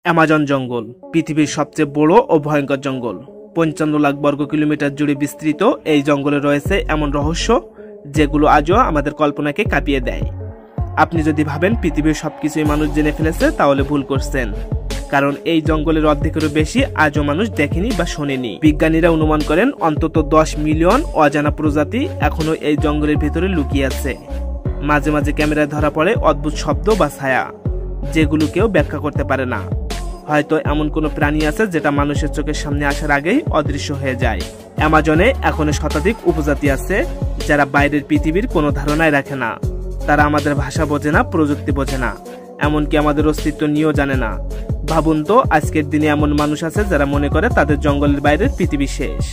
Amazon জঙ্গল পৃথিবীর সবচেয়ে বড় ও ভয়ঙ্কর জঙ্গল। 55 লাখ বর্গ কিলোমিটার জুড়ে বিস্তৃত এই জঙ্গলে রয়েছে এমন রহস্য যেগুলো আজও আমাদের কল্পনাকে কাঁপিয়ে দেয়। আপনি যদি ভাবেন পৃথিবীর সবকিছুই মানুষ জেনে ফেলেছে তাহলে ভুল করছেন, কারণ এই জঙ্গলের অর্ধেকেরও বেশি আজও মানুষ দেখেনি বা শোনেনি। বিজ্ঞানীরা অনুমান করেন অন্তত 10 মিলিয়ন অজানা প্রজাতি এখনো এই জঙ্গলের ভেতরে লুকিয়ে আছে। মাঝে মাঝে ক্যামেরায় ধরা পড়ে অদ্ভুত শব্দ বা ছায়া, যেগুলো কেউ ব্যাখ্যা করতে পারে না। হয়তো এমন কোনো প্রাণী আছে যেটা মানুষের চোখের সামনে আসার আগেই অদৃশ্য হয়ে যায়। অ্যামাজনে এখনো শতাধিক উপজাতি আছে যারা বাইরের পৃথিবীর কোনো ধারণাই রাখে না। তারা আমাদের ভাষা বোঝে না, প্রযুক্তি বোঝে না, এমনকি আমাদের অস্তিত্ব নিয়েও জানে না। ভাবুন তো, আজকের দিনে এমন মানুষ আছে যারা মনে করে তাদের জঙ্গলের বাইরের পৃথিবী শেষ।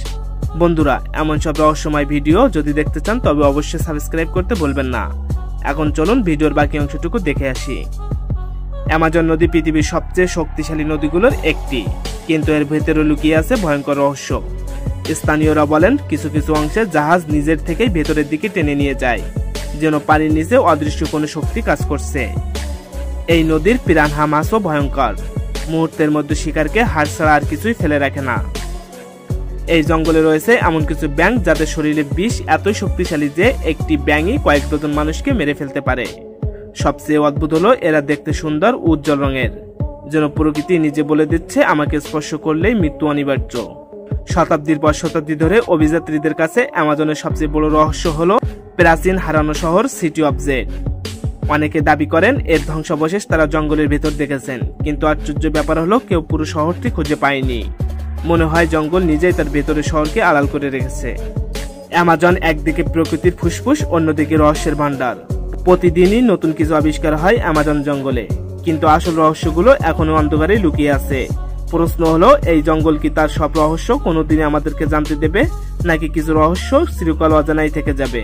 বন্ধুরা, এমন সব রহস্যময় ভিডিও যদি দেখতে চান তবে অবশ্যই সাবস্ক্রাইব করতে ভুলবেন না। এখন চলুন ভিডিওর বাকি অংশটুকু দেখে আসি। অ্যামাজন নদী পৃথিবীর সবচেয়ে শক্তিশালী নদীগুলোর একটি, কিন্তু এর ভেতরে লুকিয়ে আছে ভয়ঙ্কর রহস্য। স্থানীয়রা বলেন কিছু কিছু অংশে জাহাজ নিজের থেকেই ভেতরের দিকে টেনে নিয়ে যায়, যেন পানির নিচে অদৃশ্য কোনো শক্তি কাজ করছে। এই নদীর পিরানহা মাছও ভয়ঙ্কর, মুহূর্তের মধ্যে শিকারকে হাড় ছাড়া আর কিছুই ফেলে রাখে না। এই জঙ্গলে রয়েছে এমন কিছু ব্যাঙ যাদের শরীরে বিষ এতই শক্তিশালী যে একটি ব্যাঙই কয়েক ডজন মানুষকে মেরে ফেলতে পারে। সবচেয়ে অদ্ভুত হলো এরা দেখতে সুন্দর উজ্জ্বল রঙের, যেন প্রকৃতি নিজে বলে দিচ্ছে আমাকে স্পর্শ করলেই মৃত্যু অনিবার্য। শতাব্দীর পর শতাব্দী ধরে অভিযাত্রীদের কাছে অ্যামাজনের সবচেয়ে বড় রহস্য হলো প্রাচীন হারানো শহর সিটি অফ জেড। অনেকে দাবি করেন এর ধ্বংসাবশেষ তারা জঙ্গলের ভেতর দেখেছেন, কিন্তু আশ্চর্য ব্যাপার হলো কেউ পুরো শহরটি খুঁজে পায়নি। মনে হয় জঙ্গল নিজেই তার ভেতরের শহরকে আড়াল করে রেখেছে। অ্যামাজন একদিকে প্রকৃতির ফুসফুস, অন্যদিকে রহস্যের ভান্ডার। প্রতিদিনই নতুন কিছু আবিষ্কার হয় অ্যামাজন জঙ্গলে, কিন্তু আসল রহস্যগুলো এখনো অন্ধকারে লুকিয়ে আছে। প্রশ্ন হলো, এই জঙ্গল কি তার সব রহস্য কোনোদিনই আমাদেরকে জানতে দেবে, নাকি কিছু রহস্য চিরকাল অজানাই থেকে যাবে?